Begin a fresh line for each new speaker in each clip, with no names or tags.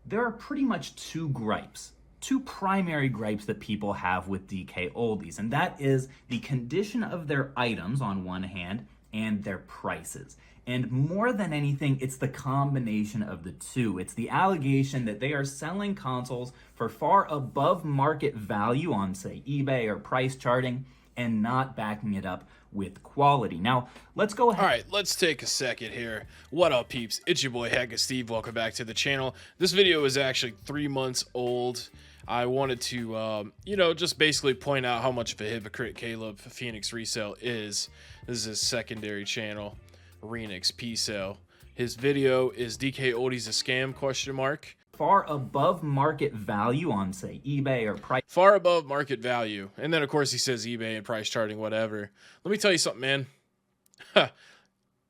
There are pretty much two primary gripes that people have with DK Oldies, and that is the condition of their items on one hand and their prices. And more than anything, it's the combination of the two. It's the allegation that they are selling consoles for far above market value on, say, eBay or price charting, and not backing it up with quality. Now, let's go ahead.
All right, let's take a second here. What up, peeps? It's your boy Heckin Steve. Welcome back to the channel. This video is actually 3 months old. I wanted to, just basically point out how much of a hypocrite Caleb Phoenix Resale is. This is his secondary channel, Renix Pesale. His video is DK Oldies a scam, question mark.
Far above market value on, say, eBay or price.
Far above market value. And then, of course, he says eBay and price charting, whatever. Let me tell you something, man.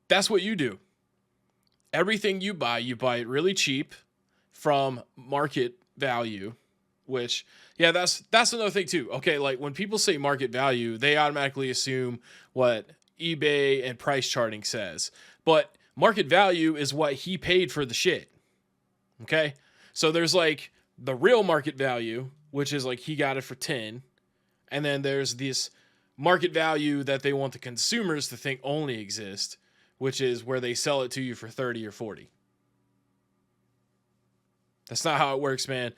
That's what you do. Everything you buy it really cheap from market value, which, yeah, that's another thing, too. Okay, like, when people say market value, they automatically assume what eBay and price charting says. But market value is what he paid for the shit. Okay? So there's like the real market value, which is like he got it for 10. And then there's this market value that they want the consumers to think only exist, which is where they sell it to you for 30 or 40. That's not how it works, man.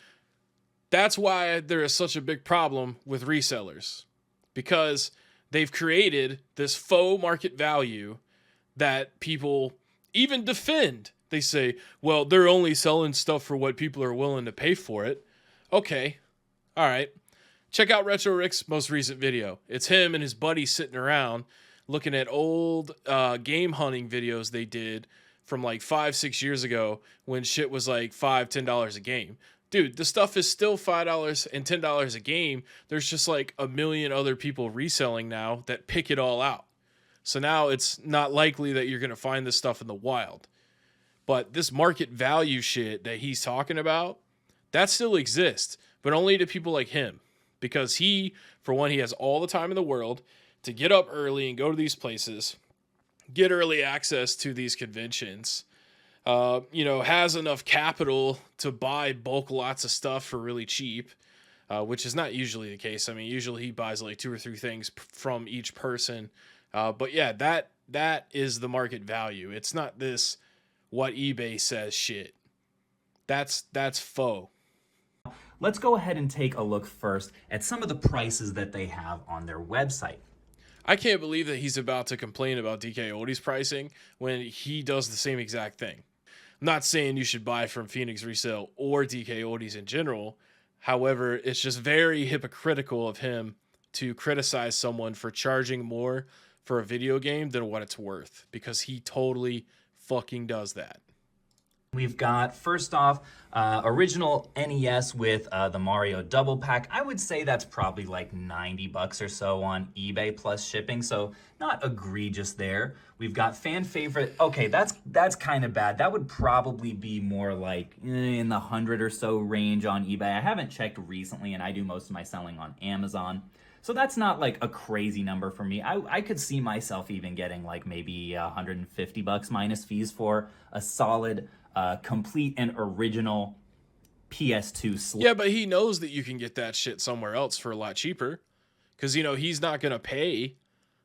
That's why there is such a big problem with resellers, because they've created this faux market value that people even defend. They say, well, they're only selling stuff for what people are willing to pay for it. Okay. All right. Check out Retro Rick's most recent video. It's him and his buddy sitting around looking at old game hunting videos they did from like 5-6 years ago when shit was like $5, $10 a game. Dude, the stuff is still $5 and $10 a game. There's just like a million other people reselling now that pick it all out. So now it's not likely that you're going to find this stuff in the wild. But this market value shit that he's talking about, that still exists, but only to people like him. Because he, for one, he has all the time in the world to get up early and go to these places, get early access to these conventions, has enough capital to buy bulk lots of stuff for really cheap, which is not usually the case. I mean, usually he buys like 2 or 3 things from each person. But yeah, that is the market value. It's not this what eBay says shit. That's faux.
Let's go ahead and take a look first at some of the prices that they have on their website.
I can't believe that he's about to complain about DK Oldies pricing when he does the same exact thing. I'm not saying you should buy from Phoenix Resale or DK Oldies in general. However, it's just very hypocritical of him to criticize someone for charging more for a video game than what it's worth, because he totally fucking does that.
We've got, first off, original NES with the Mario double pack. I would say that's probably like $90 or so on eBay plus shipping, so not egregious there. We've got fan favorite. Okay, that's kind of bad. That would probably be more like in the 100 or so range on eBay. I haven't checked recently, and I do most of my selling on Amazon. So that's not like a crazy number for me. I could see myself even getting like maybe $150 minus fees for a solid, complete and original PS2 slip.
Yeah, but he knows that you can get that shit somewhere else for a lot cheaper. Because, he's not going to pay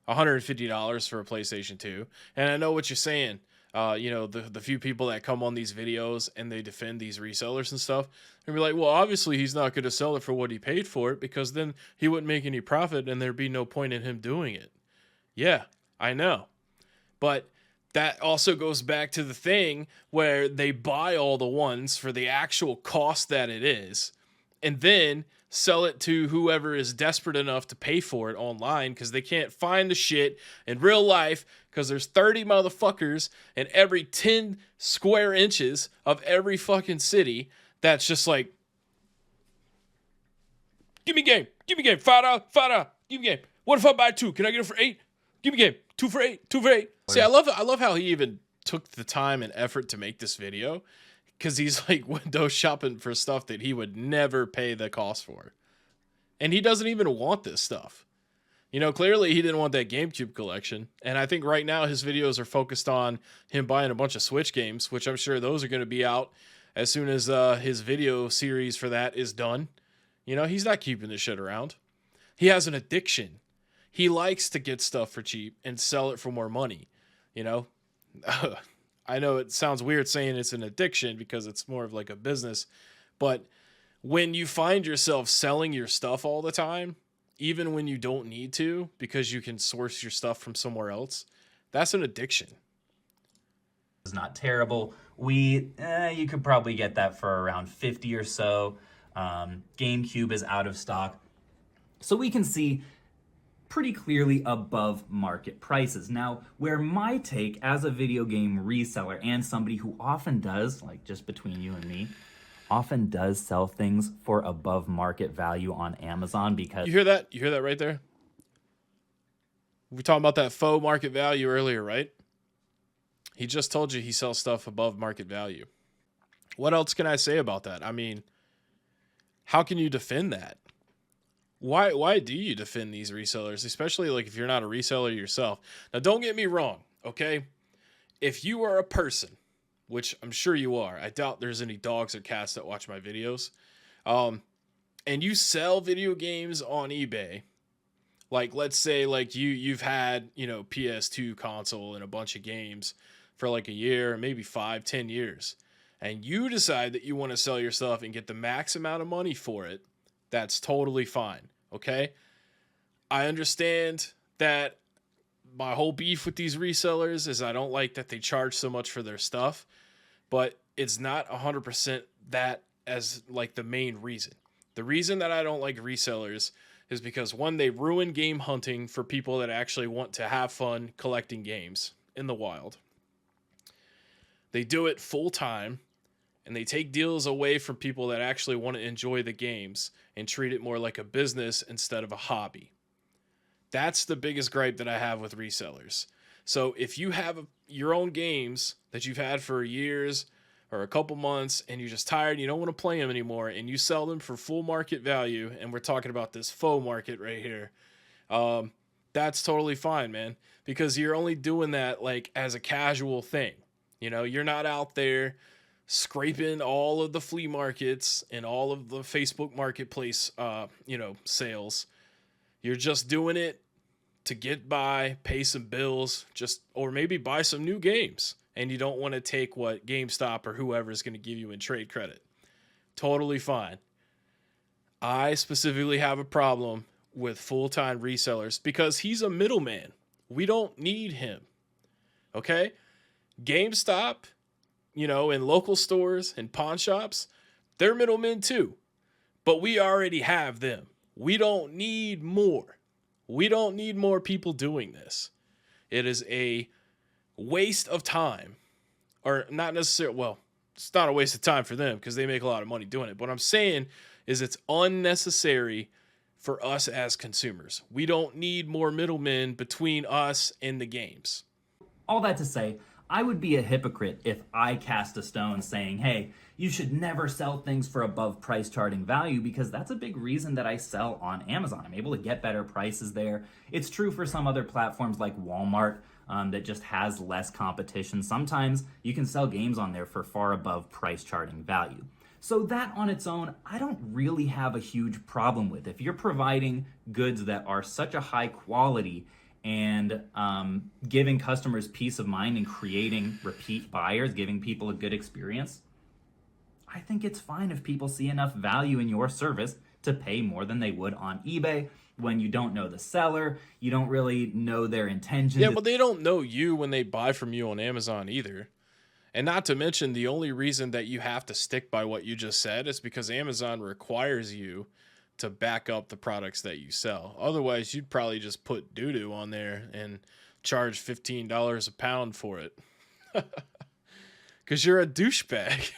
$150 for a PlayStation 2. And I know what you're saying. The few people that come on these videos and they defend these resellers and stuff, and be like, well, obviously he's not going to sell it for what he paid for it, because then he wouldn't make any profit and there'd be no point in him doing it. Yeah, I know. But that also goes back to the thing where they buy all the ones for the actual cost that it is, and then sell it to whoever is desperate enough to pay for it online because they can't find the shit in real life, because there's 30 motherfuckers in every 10 square inches of every fucking city that's just like, give me game, $5, give me game. What if I buy 2? Can I get it for 8? Give me game, 2 for 8, 2 for 8. See, I love how he even took the time and effort to make this video, because he's like window shopping for stuff that he would never pay the cost for. And he doesn't even want this stuff. Clearly he didn't want that GameCube collection. And I think right now his videos are focused on him buying a bunch of Switch games, which I'm sure those are going to be out as soon as his video series for that is done. You know, he's not keeping this shit around. He has an addiction. He likes to get stuff for cheap and sell it for more money. You know, I know it sounds weird saying it's an addiction because it's more of like a business, but when you find yourself selling your stuff all the time, even when you don't need to, because you can source your stuff from somewhere else, that's an addiction.
It's not terrible. You could probably get that for around 50 or so. GameCube is out of stock. So we can see pretty clearly above market prices. Now, where my take as a video game reseller and somebody who often does, like just between you and me, often does sell things for above market value on Amazon because...
You hear that? You hear that right there? We were talking about that faux market value earlier, right? He just told you he sells stuff above market value. What else can I say about that? I mean, how can you defend that? Why do you defend these resellers, especially like if you're not a reseller yourself? Now, don't get me wrong, okay? If you are a person, which I'm sure you are, I doubt there's any dogs or cats that watch my videos, and you sell video games on eBay, like let's say like you've had, you know, PS2 console and a bunch of games for like a year, maybe 5-10 years, and you decide that you want to sell your stuff and get the max amount of money for it, that's totally fine, okay? I understand that my whole beef with these resellers is I don't like that they charge so much for their stuff, but it's not 100% that as like the main reason. The reason that I don't like resellers is because, one, they ruin game hunting for people that actually want to have fun collecting games in the wild. They do it full time, and they take deals away from people that actually want to enjoy the games and treat it more like a business instead of a hobby. That's the biggest gripe that I have with resellers. So if you have your own games that you've had for years or a couple months and you're just tired, you don't want to play them anymore, and you sell them for full market value, and we're talking about this faux market right here, that's totally fine, man, because you're only doing that like as a casual thing. You know, you're not out there scraping all of the flea markets and all of the Facebook marketplace, sales. You're just doing it to get by, pay some bills, or maybe buy some new games. And you don't want to take what GameStop or whoever is going to give you in trade credit. Totally fine. I specifically have a problem with full-time resellers because he's a middleman. We don't need him. Okay? GameStop, you know, in local stores and pawn shops, they're middlemen too. But we already have them. We don't need more. We don't need more people doing this. It is a waste of time. Or not necessarily, well, it's not a waste of time for them because they make a lot of money doing it. But what I'm saying is it's unnecessary for us as consumers. We don't need more middlemen between us and the games.
All that to say, I would be a hypocrite if I cast a stone saying, hey, you should never sell things for above price charting value, because that's a big reason that I sell on Amazon. I'm able to get better prices there. It's true for some other platforms like Walmart that just has less competition. Sometimes you can sell games on there for far above price charting value. So that on its own, I don't really have a huge problem with. If you're providing goods that are such a high quality and giving customers peace of mind and creating repeat buyers, giving people a good experience, I think it's fine if people see enough value in your service to pay more than they would on eBay when you don't know the seller, you don't really know their intentions.
Yeah, but they don't know you when they buy from you on Amazon either. And not to mention, the only reason that you have to stick by what you just said is because Amazon requires you to back up the products that you sell. Otherwise, you'd probably just put doo-doo on there and charge $15 a pound for it. Because you're a douchebag.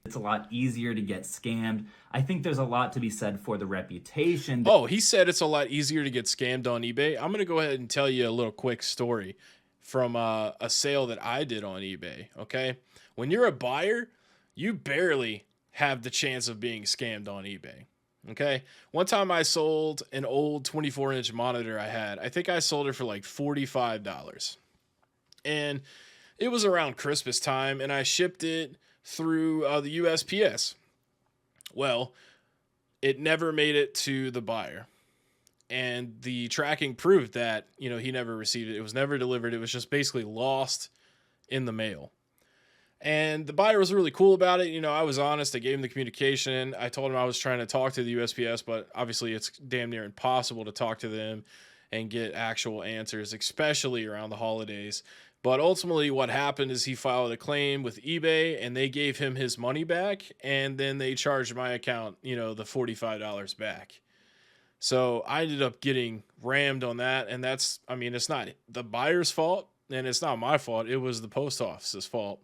It's a lot easier to get scammed. I think there's a lot to be said for the reputation.
Oh, he said it's a lot easier to get scammed on eBay. I'm going to go ahead and tell you a little quick story from a sale that I did on eBay, okay? When you're a buyer, you barely have the chance of being scammed on eBay, okay? One time I sold an old 24-inch monitor I had. I think I sold it for like $45. And It was around Christmas time, and I shipped it through the USPS. Well, it never made it to the buyer. And the tracking proved that, he never received it. It was never delivered. It was just basically lost in the mail. And the buyer was really cool about it. I was honest. I gave him the communication. I told him I was trying to talk to the USPS, but obviously it's damn near impossible to talk to them and get actual answers, especially around the holidays. But ultimately what happened is he filed a claim with eBay and they gave him his money back. And then they charged my account, the $45 back. So I ended up getting rammed on that. And it's not the buyer's fault and it's not my fault. It was the post office's fault.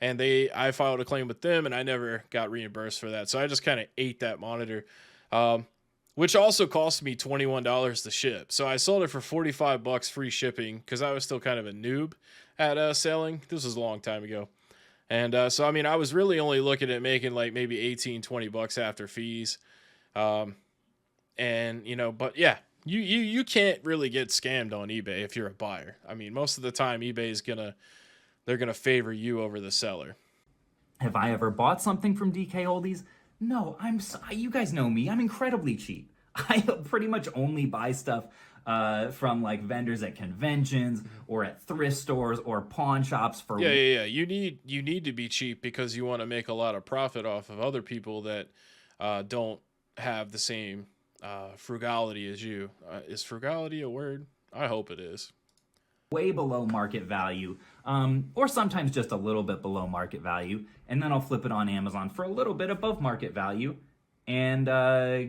And I filed a claim with them and I never got reimbursed for that. So I just kind of ate that monitor, which also cost me $21 to ship. So I sold it for $45 free shipping because I was still kind of a noob at selling. This was a long time ago. And so I was really only looking at making like maybe $18-20 after fees. But yeah, you can't really get scammed on eBay if you're a buyer. Most of the time eBay is they're gonna favor you over the seller.
Have I ever bought something from DK Oldies? No, you guys know me. I'm incredibly cheap. I pretty much only buy stuff from like vendors at conventions or at thrift stores or pawn shops for.
Yeah. You need to be cheap because you want to make a lot of profit off of other people that don't have the same frugality as you. Is frugality a word? I hope it is.
Way below market value, or sometimes just a little bit below market value, and then I'll flip it on Amazon for a little bit above market value, and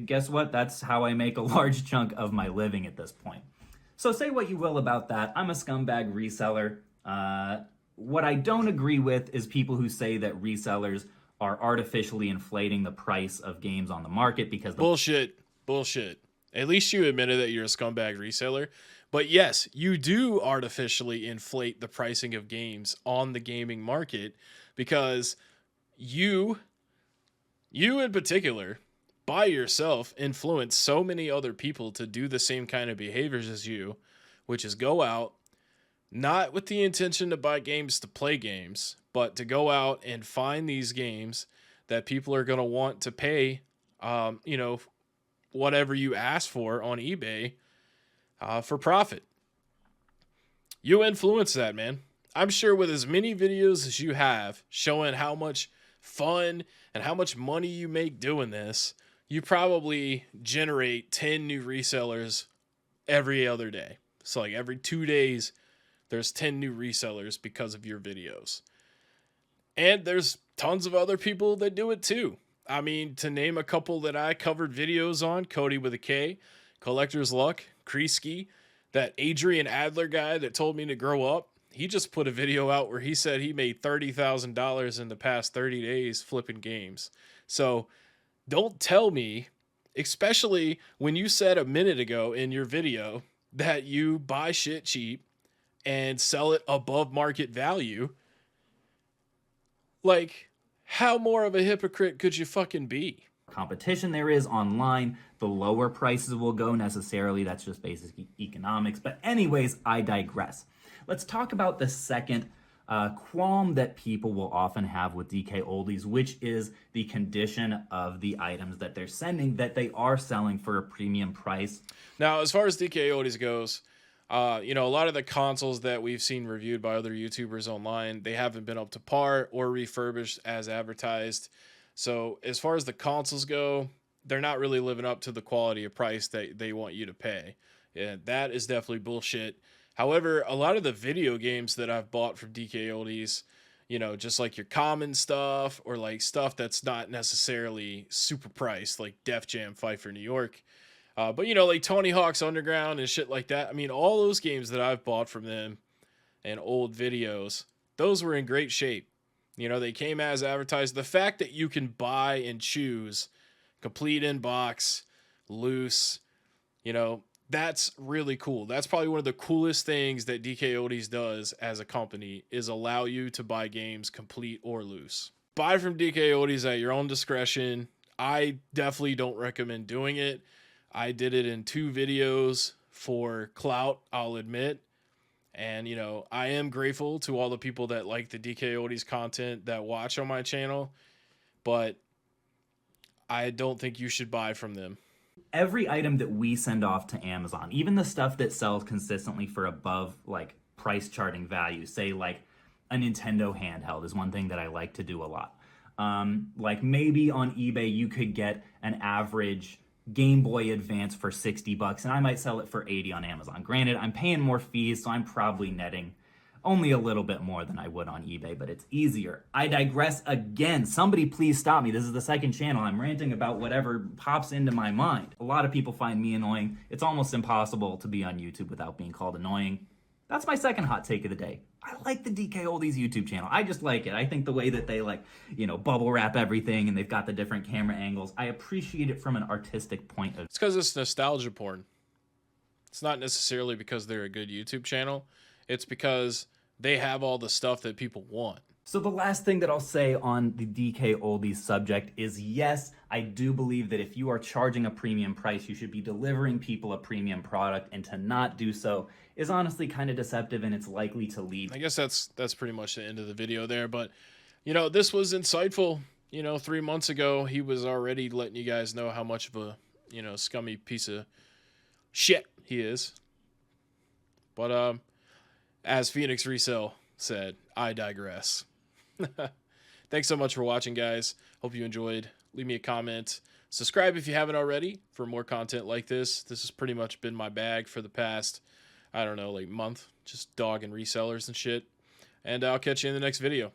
guess what? That's how I make a large chunk of my living at this point. So say what you will about that. I'm a scumbag reseller. What I don't agree with is people who say that resellers are artificially inflating the price of games on the market because...
Bullshit. At least you admitted that you're a scumbag reseller. But yes, you do artificially inflate the pricing of games on the gaming market because you in particular, by yourself, influence so many other people to do the same kind of behaviors as you, which is go out, not with the intention to buy games to play games, but to go out and find these games that people are going to want to pay, whatever you ask for on eBay, for profit. You influence that, man. I'm sure with as many videos as you have showing how much fun and how much money you make doing this, you probably generate 10 new resellers every other day. So like every 2 days, there's 10 new resellers because of your videos. And there's tons of other people that do it too. To name a couple that I covered videos on, Cody with a K, Collector's Luck, Kreisky, that Adrian Adler guy that told me to grow up. He just put a video out where he said he made $30,000 in the past 30 days flipping games. So don't tell me, especially when you said a minute ago in your video that you buy shit cheap and sell it above market value. Like, how more of a hypocrite could you fucking be?
Competition there is online, the lower prices will go necessarily. That's just basic economics. But anyways, I digress. Let's talk about the second qualm that people will often have with DK Oldies, which is the condition of the items that they're sending, that they are selling for a premium price.
Now, as far as DK Oldies goes, a lot of the consoles that we've seen reviewed by other YouTubers online, they haven't been up to par or refurbished as advertised. So as far as the consoles go, they're not really living up to the quality of price that they want you to pay. Yeah, that is definitely bullshit. However, a lot of the video games that I've bought from DK Oldies, just like your common stuff or like stuff that's not necessarily super priced, like Def Jam Fight for New York. But like Tony Hawk's Underground and shit like that. All those games that I've bought from them and old videos, those were in great shape. They came as advertised. The fact that you can buy and choose complete in-box, loose, that's really cool. That's probably one of the coolest things that DK Oldies does as a company is allow you to buy games complete or loose. Buy from DK Oldies at your own discretion. I definitely don't recommend doing it. I did it in 2 videos for clout, I'll admit. And, you know, I am grateful to all the people that like the DK Oldies content that watch on my channel, but I don't think you should buy from them.
Every item that we send off to Amazon, even the stuff that sells consistently for above like price charting value, say like a Nintendo handheld is one thing that I like to do a lot. Like maybe on eBay you could get an average Game Boy Advance for 60 bucks and I might sell it for 80 on Amazon. Granted, I'm paying more fees, so I'm probably netting only a little bit more than I would on eBay, but it's easier. I digress again. Somebody please stop me. This is the second channel. I'm ranting about whatever pops into my mind. A lot of people find me annoying. It's almost impossible to be on YouTube without being called annoying. That's my second hot take of the day. I like the DK Oldies YouTube channel. I just like it. I think the way that they like, you know, bubble wrap everything and they've got the different camera angles. I appreciate it from an artistic point of view.
It's because it's nostalgia porn. It's not necessarily because they're a good YouTube channel. It's because they have all the stuff that people want.
So the last thing that I'll say on the DK Oldies subject is, yes, I do believe that if you are charging a premium price, you should be delivering people a premium product, and to not do so is honestly kind of deceptive, and it's likely to lead.
I guess that's pretty much the end of the video there, but you know, this was insightful. You know, 3 months ago, he was already letting you guys know how much of a, you know, scummy piece of shit he is. But as Phoenix Resale said, I digress. Thanks so much for watching, guys. Hope you enjoyed. Leave me a comment. Subscribe if you haven't already for more content like this. This has pretty much been my bag for the past, I don't know, like month. Just dogging resellers and shit. And I'll catch you in the next video.